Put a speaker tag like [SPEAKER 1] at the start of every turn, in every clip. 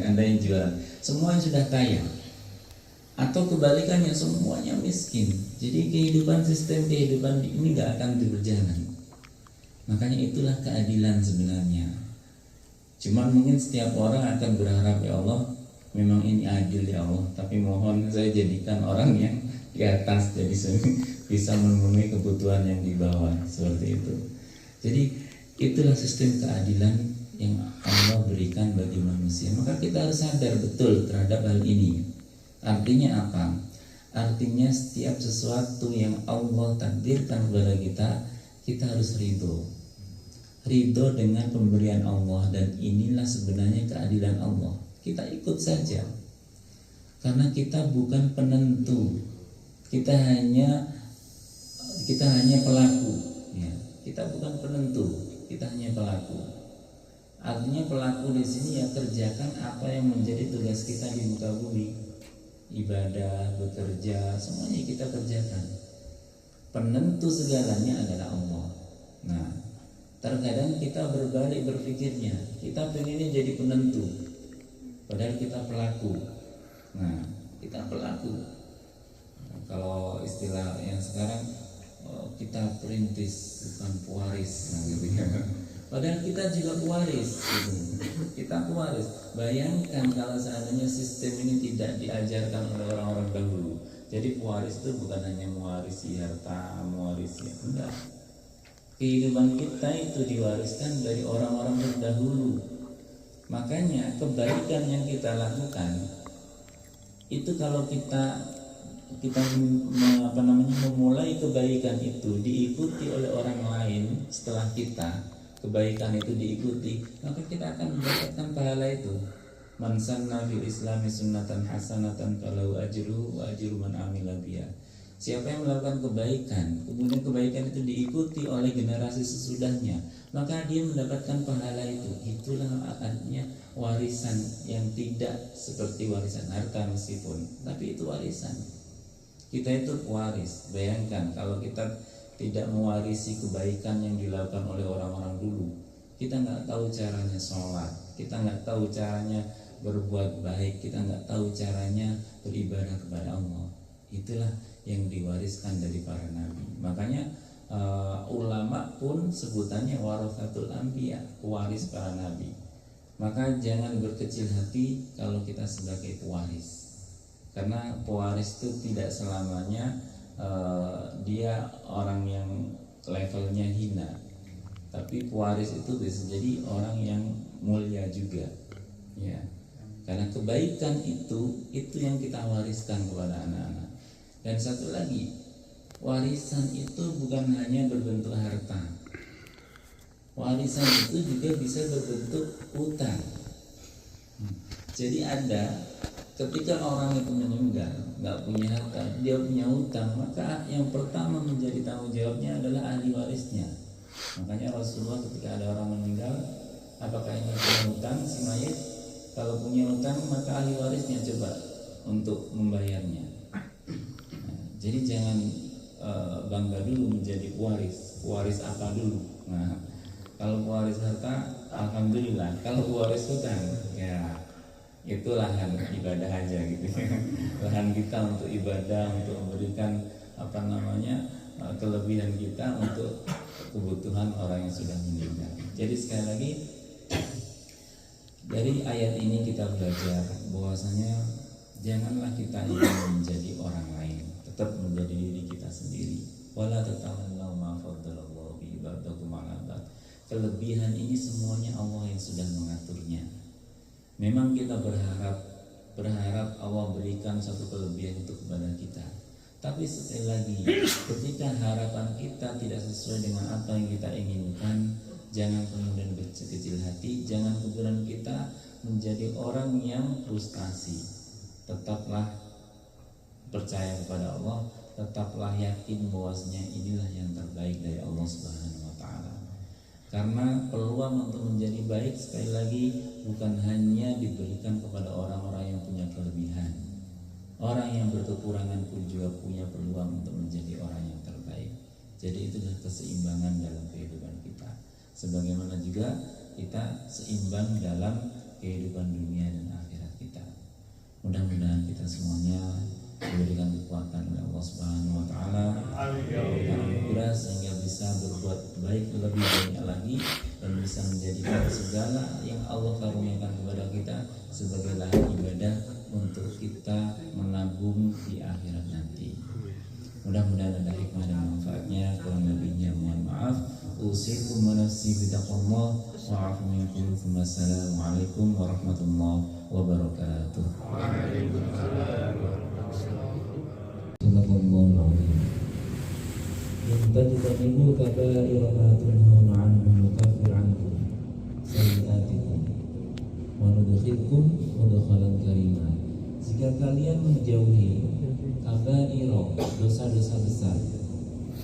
[SPEAKER 1] Anda yang jualan, semuanya sudah kaya. Atau kebalikannya, semuanya miskin. Jadi sistem kehidupan ini nggak akan berjalan. Makanya itulah keadilan sebenarnya. Cuman mungkin setiap orang akan berharap, ya Allah, memang ini adil ya Allah, tapi mohon saya jadikan orang yang di atas, jadi bisa memenuhi kebutuhan yang di bawah, seperti itu. Jadi itulah sistem keadilan yang Allah berikan bagi manusia. Maka kita harus sadar betul terhadap hal ini. Artinya apa? Artinya setiap sesuatu yang Allah takdirkan kepada kita, kita harus ridho. Ridho dengan pemberian Allah, dan inilah sebenarnya keadilan Allah. Kita ikut saja, karena kita bukan penentu, kita hanya pelaku. Ya, kita bukan penentu, kita hanya pelaku. Artinya pelaku di sini ya kerjakan apa yang menjadi tugas kita di muka bumi, ibadah, bekerja, semuanya kita kerjakan. Penentu segalanya adalah Allah. Nah, terkadang kita berbalik berpikirnya, kita pengennya jadi penentu, padahal kita pelaku. Nah, kita pelaku. Kalau istilah yang sekarang, kita perintis bukan pewaris, nah gitu ya. Padahal kita juga pewaris, gitu. Kita pewaris. Bayangkan kalau seandainya sistem ini tidak diajarkan oleh orang-orang dahulu. Jadi pewaris itu bukan hanya mewarisi harta, mewarisi, enggak. Kehidupan kita itu diwariskan dari orang-orang terdahulu. Makanya kebaikan yang kita lakukan itu, kalau kita memulai kebaikan itu diikuti oleh orang lain setelah kita, kebaikan itu diikuti, maka kita akan mendapatkan pahala itu. Man sanna fil islami sunnatan hasanatan falahu ajru wa ajru man amila biha. Siapa yang melakukan kebaikan, kemudian kebaikan itu diikuti oleh generasi sesudahnya, maka dia mendapatkan pahala itu. Itulah artinya warisan yang tidak seperti warisan harta meskipun, tapi itu warisan. Kita itu waris. Bayangkan kalau kita tidak mewarisi kebaikan yang dilakukan oleh orang-orang dulu, kita nggak tahu caranya sholat, kita nggak tahu caranya berbuat baik, kita nggak tahu caranya beribadah kepada Allah. Itulah yang diwariskan dari para nabi. Makanya ulama pun sebutannya warathatul anbiya, pewaris para nabi. Maka jangan berkecil hati kalau kita sebagai pewaris, karena pewaris itu tidak selamanya dia orang yang levelnya hina, tapi pewaris itu bisa jadi orang yang mulia juga, ya. Karena kebaikan itu yang kita wariskan kepada anak-anak. Dan satu lagi, warisan itu bukan hanya berbentuk harta. Warisan itu juga bisa berbentuk utang. Jadi ketika orang itu meninggal, nggak punya harta, dia punya utang, maka yang pertama menjadi tanggung jawabnya adalah ahli warisnya. Makanya Rasulullah ketika ada orang meninggal, apakah ini punya utang si mayit? Kalau punya utang, maka ahli warisnya coba untuk membayarnya. Jadi jangan bangga dulu menjadi pewaris apa dulu. Nah, kalau pewaris harta, alhamdulillah. Kalau pewaris hutang, ya itu lahan ibadah aja gitu. Lahan kita untuk ibadah, untuk memberikan kelebihan kita untuk kebutuhan orang yang sudah meninggal. Jadi sekali lagi, dari ayat ini kita belajar bahwasanya janganlah kita ingin menjadi orang lain, tetap menjadi diri kita sendiri. Wala tatamannaw ma faddalallahu bihi ba'dakum 'ala ba'd. Kelebihan ini semuanya Allah yang sudah mengaturnya. Memang kita berharap Allah berikan satu kelebihan itu kepada kita. Tapi sekali lagi, ketika harapan kita tidak sesuai dengan apa yang kita inginkan, jangan kemudian berkecil hati, jangan kemudian kita menjadi orang yang frustasi. Tetaplah percaya kepada Allah, tetaplah yakin bahwasanya inilah yang terbaik dari Allah Subhanahu wa taala. Karena peluang untuk menjadi baik sekali lagi bukan hanya diberikan kepada orang-orang yang punya kelebihan. Orang yang berkekurangan pun juga punya peluang untuk menjadi orang yang terbaik. Jadi itulah keseimbangan dalam kehidupan kita. Sebagaimana juga kita seimbang dalam kehidupan dunia dan akhirat. di akhirat nanti. Mudah-mudahan ada hikmah dan manfaatnya. Kurang lebihnya mohon maaf. Usikum wa nafsi bitaqwallah wa afu minkum. Wassalamualaikum warahmatullahi wabarakatuh. Waalaikumsalam warahmatullahi wabarakatuh. Yang tajtanibu kaba'ira ma tunhauna anhu nukaffir ankum sayyi'atikum wa nudkhilkum mudkhalan karima. Jika kalian menjauhi kaba'ira, dosa-dosa besar,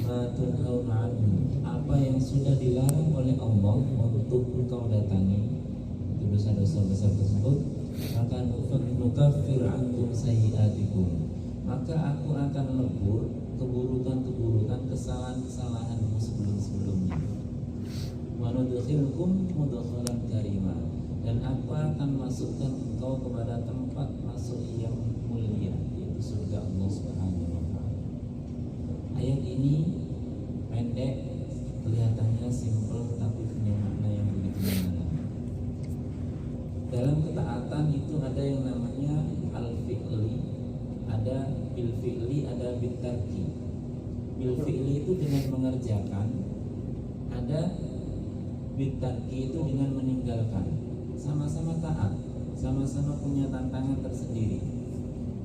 [SPEAKER 1] ma tunhauna anhu, apa yang sudah dilarang oleh Allah untuk engkau datangi, itu dosa-dosa besar tersebut, maka nukaffir ankum sayyi'atikum, maka aku akan lebur keburukan-keburukan, kesalahan-kesalahanmu sebelum-sebelumnya. Wa nudkhilkum mudkhalan karima, dan aku akan masukkan engkau kepada tempat masuk yang mulia, yaitu surga Allah Subhanahu wa taala. Ayat ini pendek, kelihatannya simpel, tapi punya makna yang begitu mendalam. Dalam ketaatan itu ada yang namanya al-fi'li, ada bil-fi'li, ada bil-tarki. Bil-fi'li itu dengan mengerjakan, ada bil-tarki itu dengan meninggalkan. Sama-sama taat, sama-sama punya tantangan tersendiri.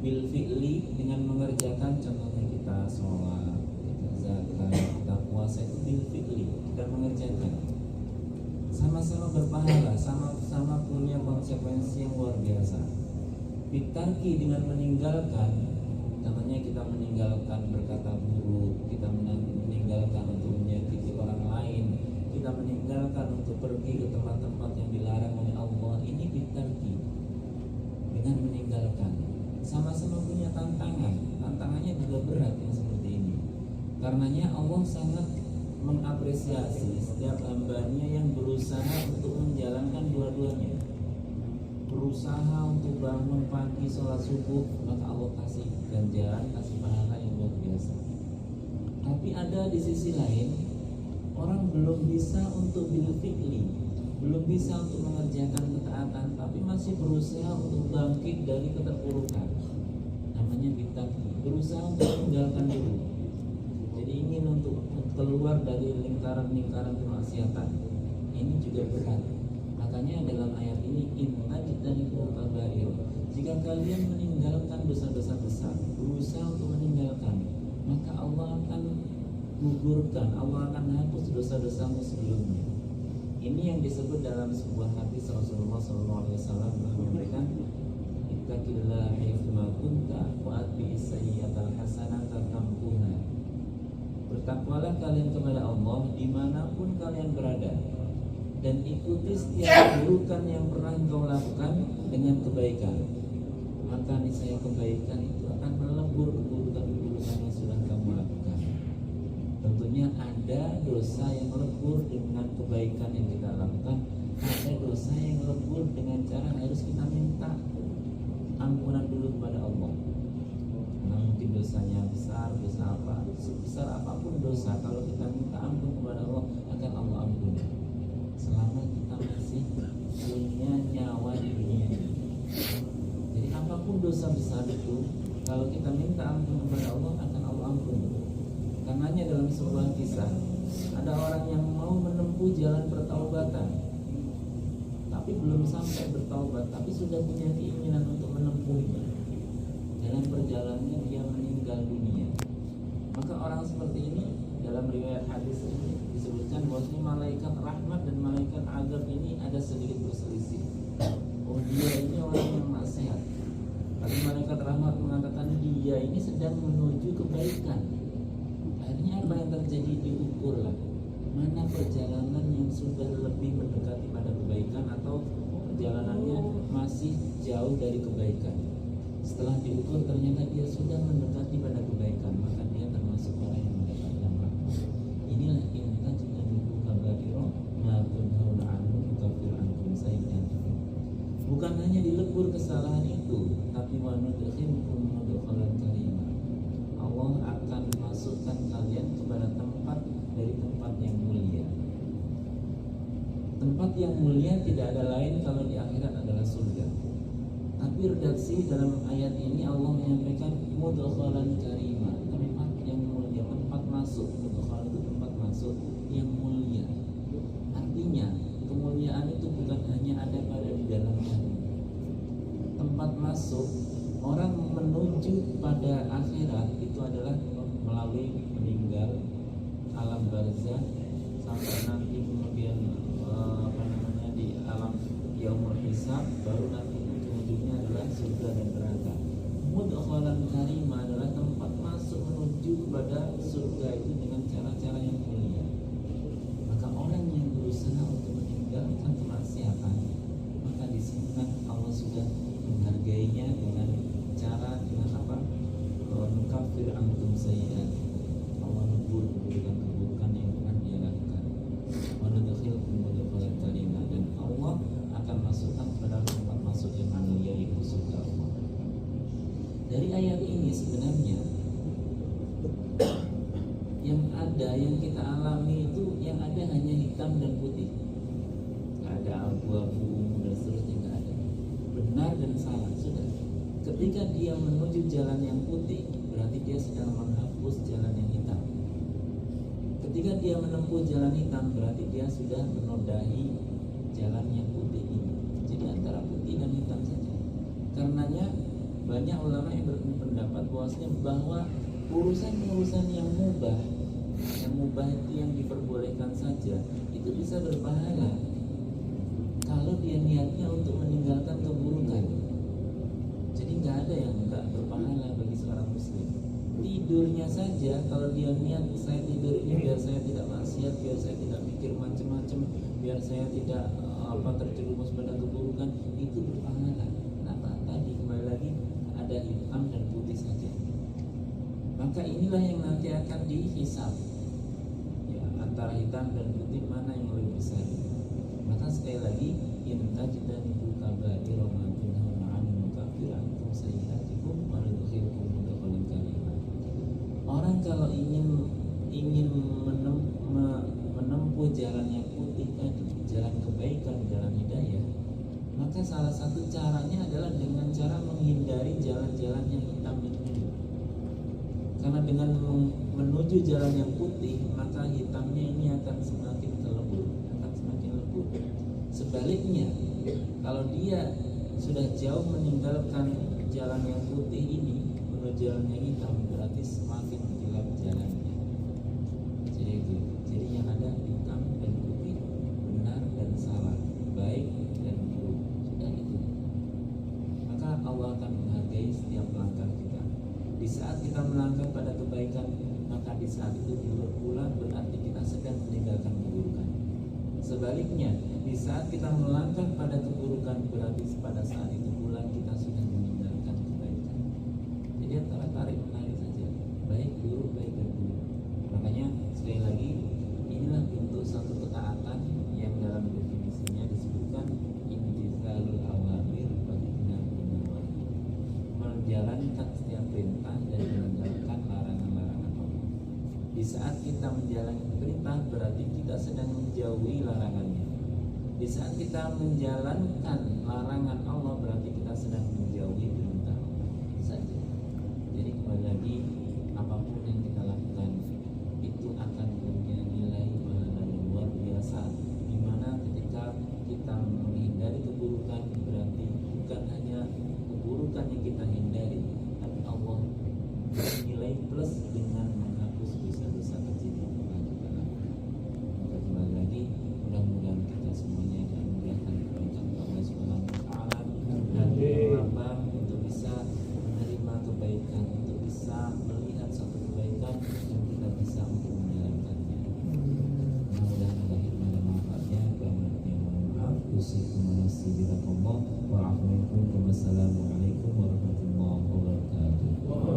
[SPEAKER 1] Bil-fi'li dengan mengerjakan, contohnya kita sholat, kita zakat, kita puasa, itu bil-fi'li, kita mengerjakan. Sama-sama berpahala, sama-sama punya konsekuensi yang luar biasa. Bitarki dengan meninggalkan, namanya kita meninggalkan berkata buruk, kita meninggalkan untuk menyakiti orang lain, kita meninggalkan untuk pergi ke tempat-tempat yang dilarang oleh Allah. Ini bitarki, dengan meninggalkan. Sama-sama punya tantangannya juga berat yang seperti ini. Karenanya Allah sangat mengapresiasi setiap hambanya yang berusaha untuk menjalankan dua-duanya. Berusaha untuk bangun pagi sholat subuh, maka Allah kasih ganjaran, kasih pahala yang luar biasa. Tapi ada di sisi lain, orang belum bisa untuk bil-fi'li, belum bisa untuk mengerjakan ketaatan, tapi masih berusaha untuk bangkit dari keterpurukan. Namanya bitakni, berusaha untuk meninggalkan dulu. Jadi ingin untuk keluar dari lingkaran-lingkaran kemaksiatan. Ini juga berat. Makanya dalam ayat ini, inna jitanibu kabair, jika kalian meninggalkan dosa-dosa besar, berusaha untuk meninggalkan, maka Allah akan gugurkan, Allah akan hapus dosa-dosamu sebelumnya. Ini yang disebut dalam sebuah hadis Rasulullah SAW menyampaikan, ittaqillah haitsuma kunta wa atbi'is sayyi'atal hasanata tamhuha. Bertakwalah kalian kepada Allah dimanapun kalian berada, dan ikuti setiap keburukan yang pernah engkau lakukan dengan kebaikan, maka niscaya kebaikan itu akan melebur keburukan-keburukan yang sudah kamu lakukan. Tentunya ada dosa yang melebur dengan kebaikan yang kita lakukan, ada dosa yang melebur dengan cara harus kita minta ampunan dulu kepada Allah. Nah, mungkin dosanya besar, dosa apa, sebesar apapun dosa, kalau kita minta ampun kepada Allah, akan Allah ampuni selama kita masih punya nyawa di dunia ini. Jadi apapun dosa besar itu, kalau kita minta ampun kepada Allah, akan Allah ampuni. Karenanya dalam sebuah kisah, ada orang yang mau menempuh jalan pertaubatan, tapi belum sampai bertaubat, tapi sudah punya keinginan untuk menempuhnya. Dalam perjalanannya dia meninggal dunia. Maka orang seperti ini, dalam riwayat hadis ini disebutkan bahwa malaikat rahmat dan malaikat azab ini ada sedikit berselisih. Oh, dia ini orang yang nasihat. Tapi malaikat rahmat mengatakan dia ini sedang menuju kebaikan. Akhirnya apa yang terjadi, diukurlah mana perjalanan yang sudah lebih mendekati pada kebaikan atau perjalanannya masih jauh dari kebaikan. Setelah diukur ternyata dia sudah mendekati pada kebaikan, maka dia termasuk orang yang mendapatkan rahmat. Inilah inna jitanibu kabairo ma tunhauna anhu nukaffir ankum sayyi'atikum. Bukan hanya dilebur kesalahan itu, tapi wa nudkhilkum mudkhalan karima. Allah akan masukkan kalian kepada tempat dari tempat yang mulia. Tempat yang mulia tidak ada lain kalau di akhirat adalah surga. Tapi Firdausi dalam ayat ini Allah menyampaikan mudkhalan karima, tempat yang mulia, tempat masuk. Mudkhal itu tempat masuk yang mulia. Artinya kemuliaan itu bukan hanya ada pada di dalam hati. Tempat masuk orang menuju pada akhirat itu adalah melalui meninggal, alam barzah, sampai nanti kemudian di alam yaumul hisab, baru nanti ujungnya adalah surga dan neraka. Mudkhalan karimah adalah tempat masuk menuju kepada surga itu dengan cara-cara yang mulia. Maka orang yang berusaha untuk meninggalkan kemaksiatan, maka di sini kan Allah sudah menghargainya dengan cara, dengan apa? Mengkafir antum sayyi'at. Allah menghibur keburukan yang pernah dia lakukan. Wa nudkhilkum mudkhalan karimah, dan Allah akan masukkan pada tempat masuk yang mulia, yaitu surga Allah. Dari ayat ini sebenarnya yang ada, yang kita alami itu yang ada hanya hitam dan putih. Nggak ada abu-abu dan seterusnya, nggak ada. Benar dan salah sudah. Ketika dia menuju jalan yang putih, berarti dia sedang menghapus jalan yang hitam. Ketika dia menempuh jalan hitam, berarti dia sudah menodai jalan yang putih ini. Jadi antara putih dan hitam saja. Karenanya banyak ulama yang berpendapat bahwa urusan-urusan yang mubah itu yang diperbolehkan saja, itu bisa berpahala kalau dia niatnya untuk meninggalkan keburukan. Jadi nggak ada yang nggak berpahala bagi seorang muslim. Tidurnya saja, kalau dia niat, saya tidur ini biar saya tidak maksiat, biar saya tidak mikir macam-macam, biar saya tidak terjerumus pada keburukan, itu berpahala. Kenapa? Tadi kembali lagi ada hitam dan putih saja. Maka inilah yang nanti akan dihisab. Ya, antara hitam dan putih mana yang lebih besar? Maka sekali lagi, intajtanibu kaba'ira ma tunhauna 'anhu nukaffir 'ankum sayyi'atikum wa nudkhilkum mudkhalan karimah. Orang kalau ingin menempuh jalan yang putih tadi, jalan kebaikan, jalan hidayah, maka salah satu caranya adalah dengan cara menghindari jalan-jalan yang hitam itu. Karena dengan menuju jalan yang putih, maka hitamnya ini akan semakin terlebur, akan semakin lebur. Sebaliknya, kalau dia sudah jauh meninggalkan jalan yang putih ini menuju jalan yang hitam, berarti semakin gelap jalannya. Jadi yang ada hitam dan putih, benar dan salah, baik dan buruk, sudah itu. Maka Allah akan menghargai setiap langkah kita. Di saat kita melangkah pada kebaikan, maka di saat itu pula berarti kita sedang meninggalkan keburukan. Sebaliknya, di saat kita melangkah pada keburukan, berarti pada saat itu pula kita sudah meninggalkan kebaikan. Jadi antara tarik menarik saja, baik buruk, baik dan buruk. Makanya sekali lagi, inilah bentuk satu ketaatan yang dalam definisinya disebutkan imtitsalul awamir wa ijtinabun nawahi. Menjalankan setiap perintah dan meninggalkan larangan-larangan Allah. Di saat kita menjalankan perintah, berarti kita sedang menjauhi larangannya. Di saat kita menjalankan larangan Allah, berarti kita sedang menjauhi perintah Allah saja. Jadi kembali lagi, apapun yang kita lakukan itu akan punya nilai pahala yang luar biasa. Dimana ketika kita menghindari keburukan, berarti bukan hanya keburukan yang kita hindari, tapi Allah bernilai plus dengan menghapus dosa-dosa kecil yang pernah kita lakukan. Maka kembali lagi, mudah-mudahan kita semuanya dimudahkan kebaikan Allah Subhanahu wa Ta'ala dan berlapang untuk bisa menerima kebaikan, untuk bisa melihat suatu kebaikan dan kita bisa untuk menjalankannya. Mudah-mudahan ada hikmah dan manfaatnya. Kurang-kurangnya mohon maaf. Usikum wa nafsi billahi wa a'udzu billahi. Wassalamualaikum warahmatullahi wabarakatuh.